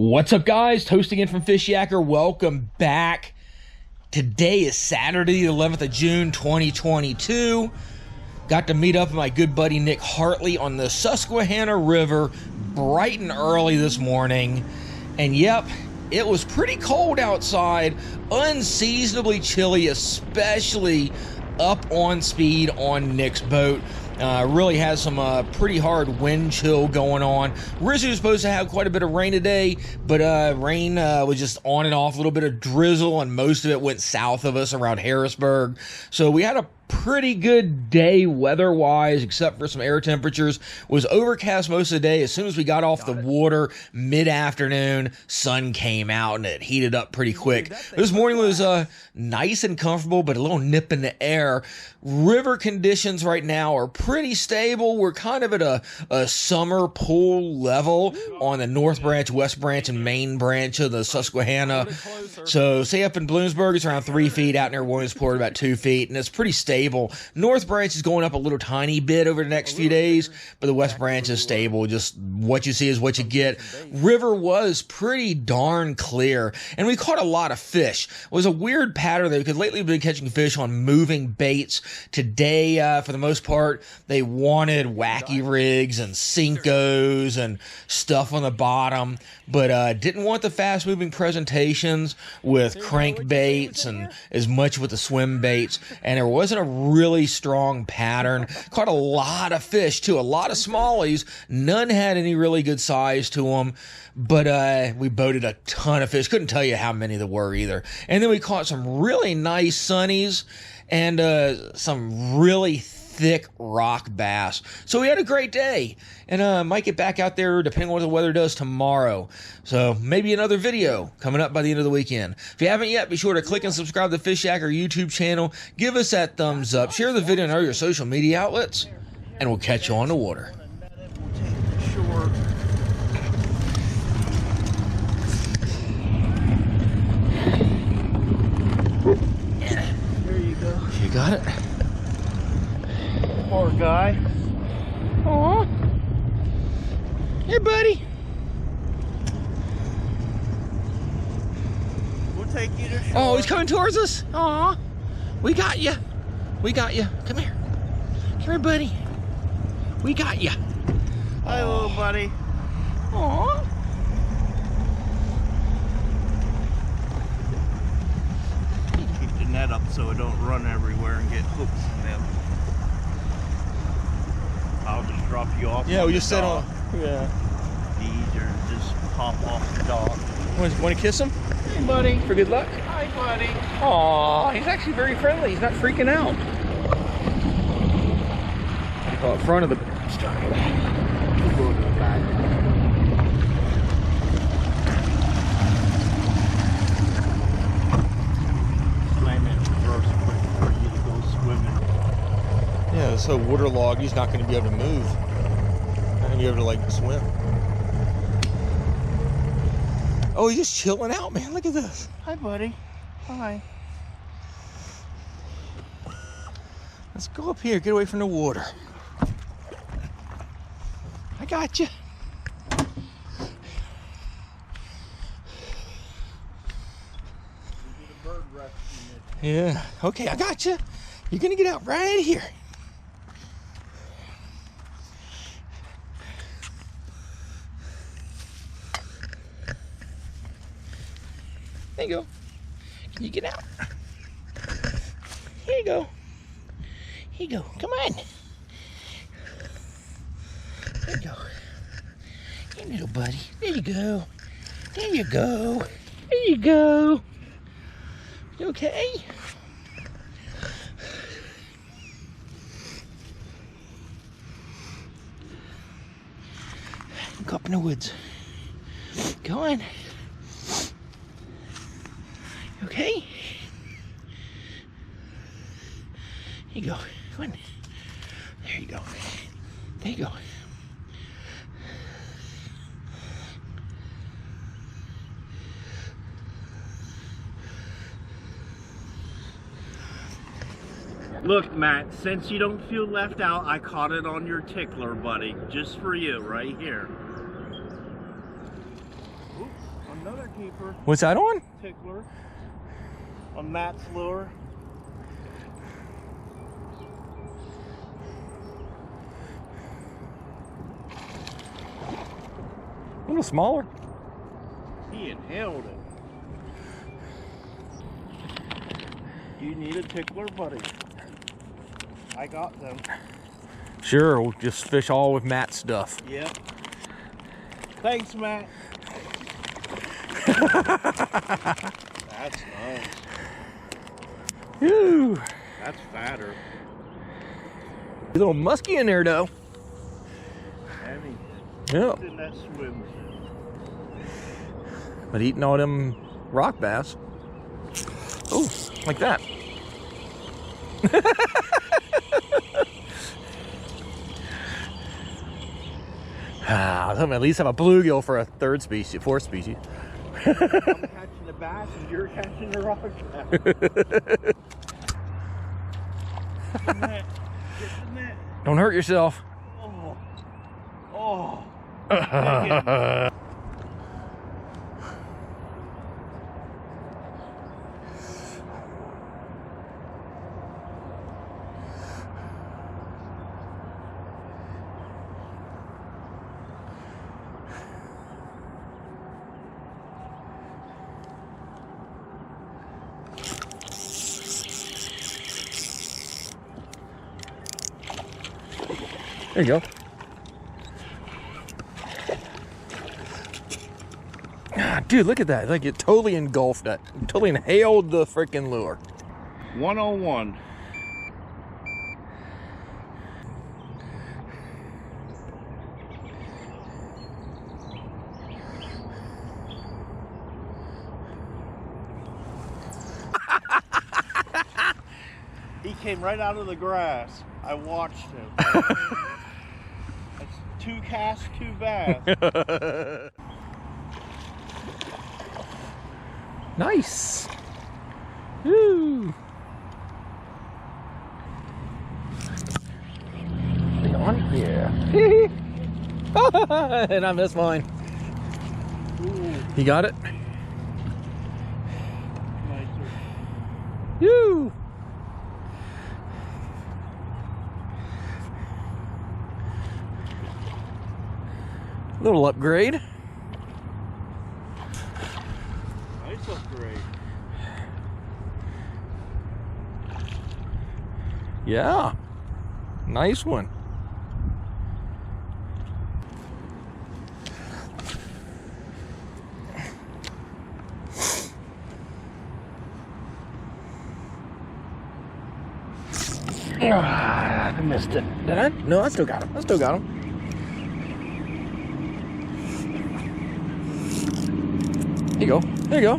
What's up, guys? Toast again from Fishyaker. Welcome back. Today is Saturday, the 11th of June, 2022. Got to meet up with my good buddy Nick Hartley on the Susquehanna River bright and early this morning. And yep, it was pretty cold outside, unseasonably chilly, especially up on speed on Nick's boat. Really has some pretty hard wind chill going on. Originally was supposed to have quite a bit of rain today, but rain was just on and off, a little bit of drizzle, and most of it went south of us around Harrisburg. So we had a pretty good day weather-wise, except for some air temperatures. It was overcast most of the day. As soon as we got off the water mid-afternoon, sun came out and it heated up pretty quick. This morning was nice and comfortable, but a little nip in the air. River conditions right now are pretty stable. We're kind of at a summer pool level on the North Branch, West Branch, and Main Branch of the Susquehanna. So say up in Bloomsburg, it's around 3 feet. Out near Williamsport, about 2 feet, and it's pretty stable. North Branch is going up a little tiny bit over the next few days, but the West Branch is stable. Just what you see is what you get. River was pretty darn clear, and we caught a lot of fish. It was a weird pattern though, because lately we've been catching fish on moving baits. Today, for the most part, they wanted wacky rigs and Cincos and stuff on the bottom, but didn't want the fast-moving presentations with crankbaits and as much with the swim baits, and there wasn't a really strong pattern. Caught a lot of fish too, a lot of smallies. None had any really good size to them, but we boated a ton of fish. Couldn't tell you how many there were either. And then we caught some really nice sunnies and some really thick rock bass. So we had a great day, and might get back out there depending on what the weather does tomorrow. So maybe another video coming up by the end of the weekend. If you haven't yet, be sure to click and subscribe to the Fishyaker YouTube channel. Give us that thumbs up. Share the video on all your social media outlets, and we'll catch you on the water. There you go. You got it? Poor guy. Aw. Here, buddy. We'll take you to shore. Oh, he's coming towards us. Aw. We got you. We got you. Come here. Come here, buddy. We got you. Hi, little buddy. Aw. Keep the net up so it don't run everywhere and get hooks in them. I'll just drop you off. Yeah, we just sit on. Yeah. Easier to just hop off the dock. Want to kiss him? Hey, buddy. For good luck? Hi, buddy. Aw, he's actually very friendly. He's not freaking out. Oh, front of the. We'll go to the back. Slam it in reverse quick for you to go swimming. Yeah, so waterlogged, he's not going to be able to move. Not going to be able to like swim. Oh, he's just chilling out, man. Look at this. Hi, buddy. Hi. Let's go up here, get away from the water. I got you. Yeah, okay, I got you. You're gonna get out right here. There you go. Can you get out? Here you go. Here you go. Come on. There you go. Here, little buddy. There you go. There you go. There you go. You okay? Go up in the woods. Go on. Okay? Here you go. Come on. There you go. There you go. Look, Matt, since you don't feel left out, I caught it on your tickler, buddy. Just for you, right here. keeper. What's that on? Tickler. On Matt's lure. A little smaller. He inhaled it. You need a tickler, buddy. I got them. Sure, we'll just fish all with Matt's stuff. Yep. Thanks, Matt. That's nice. Whew. That's fatter. A little musky in there, though. Heavy. Yep. In that swim. But eating all them rock bass. Oh, like that. I'm hoping at least have a bluegill for a fourth species. I'm catching the bass and you're catching the rock bass. Get the net. Get the net. Don't hurt yourself. Oh. Oh. There you go. Ah, dude, look at that. Like it totally engulfed that. Totally inhaled the freaking lure. 101. He came right out of the grass. I watched him. That's 2 casts, 2 bass. Nice. Woo. Are you on? Yeah. And I missed mine. Ooh, You got it? nicer. Woo. Little upgrade. Nice upgrade. Yeah. Nice one. I missed it. Did I? No, I still got him. I still got him. There you go. There you go.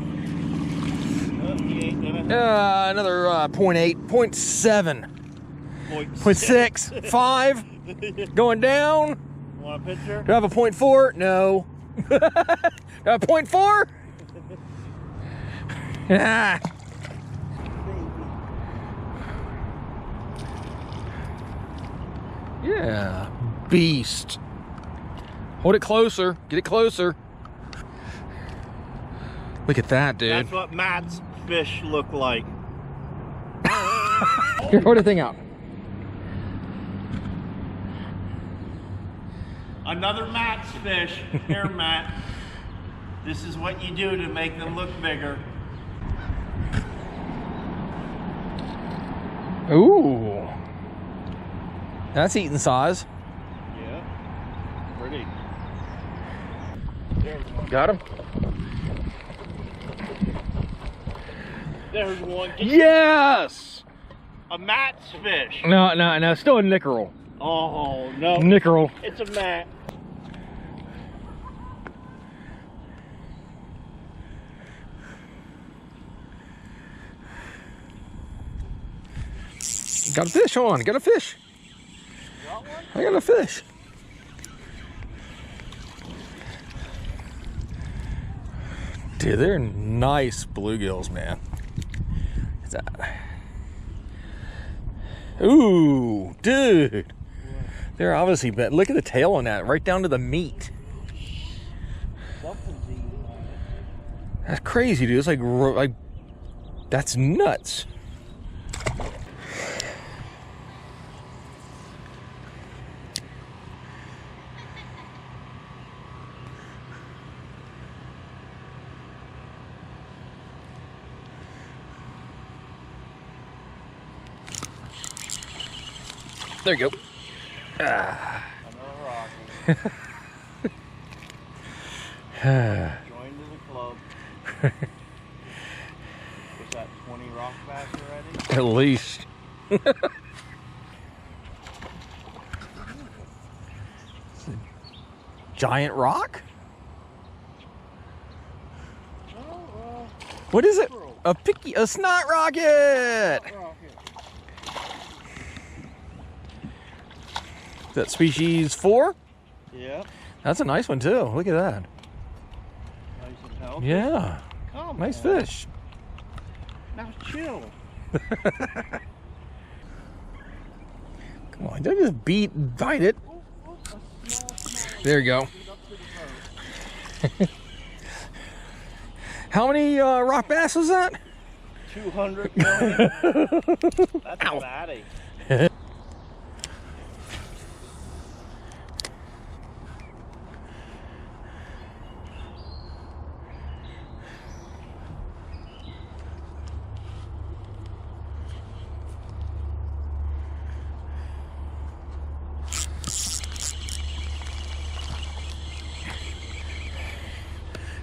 He ain't gonna. Another 0.8, 0.7, 0.6, 5. Going down. Want a picture? Do I have a 0.4? No. Do I have a 0.4? Ah. Yeah. Beast. Hold it closer. Get it closer. Look at that, dude. That's what Matt's fish look like. Here, hold the thing out. Another Matt's fish. Here, Matt. This is what you do to make them look bigger. Ooh. That's eating size. Yeah. Pretty. There's one. Got him? There's one. Yes! A Matt's fish. No. Still a nickerel. Oh, no. Nickerel. It's a Matt. Got a fish on. Got a fish. Got one? I got a fish. Dude, they're nice bluegills, man. What's that? Ooh, dude. They're obviously, but look at the tail on that, right down to the meat. Something's eating on That's crazy, dude. It's like that's nuts. There you go. Ah. Another rocky. Joined to the club. Was that 20 rock bass already? At least. Giant rock? Oh, What is it? A snot rocket! Is that species 4? Yeah. That's a nice one too. Look at that. Nice and healthy. Yeah. Come Nice on. fish. Now chill. Come on, don't just bite it. There you go. How many rock bass was that? 200 million. That's a fatty.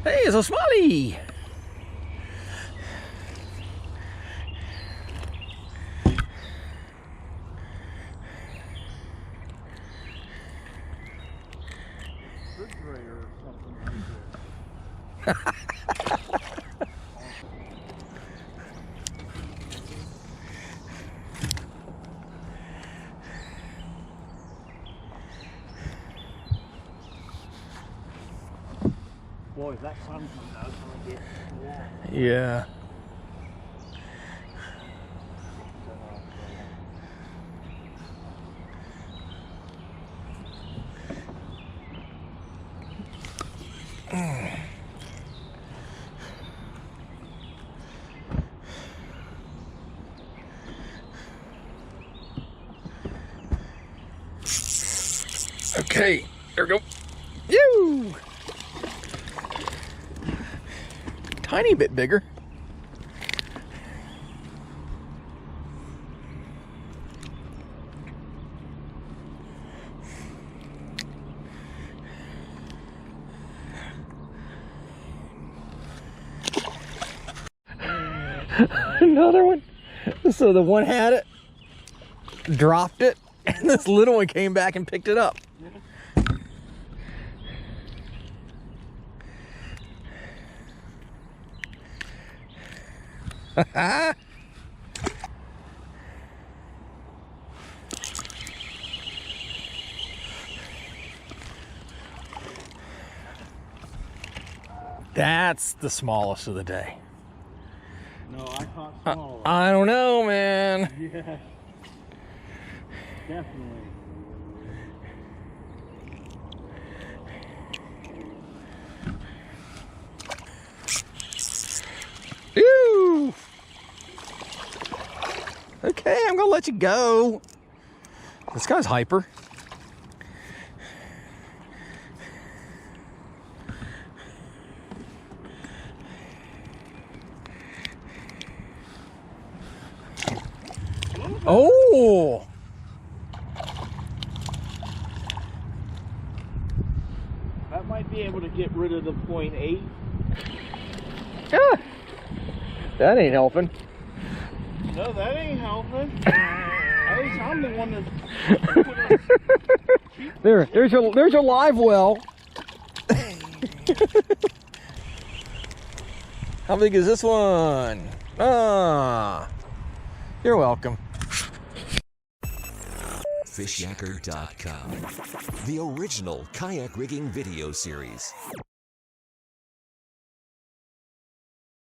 Hey, it's a smallie. Refrigerator or something like this. Boy, that sun comes out when I get warm. Yeah. Okay, there we go. Yoo! Tiny bit bigger. Another one. So the one had it, dropped it, and this little one came back and picked it up. That's the smallest of the day. No, I caught smaller. I don't know, man. Yeah. Definitely. Ew. Okay, I'm gonna let you go. This guy's hyper. Oh! That might be able to get rid of the 0.8. Ah, that ain't helping. No, that ain't helping. At least I'm the one that. There's your live well. How big is this one? Ah, you're welcome. Fishyaker.com, the original kayak rigging video series.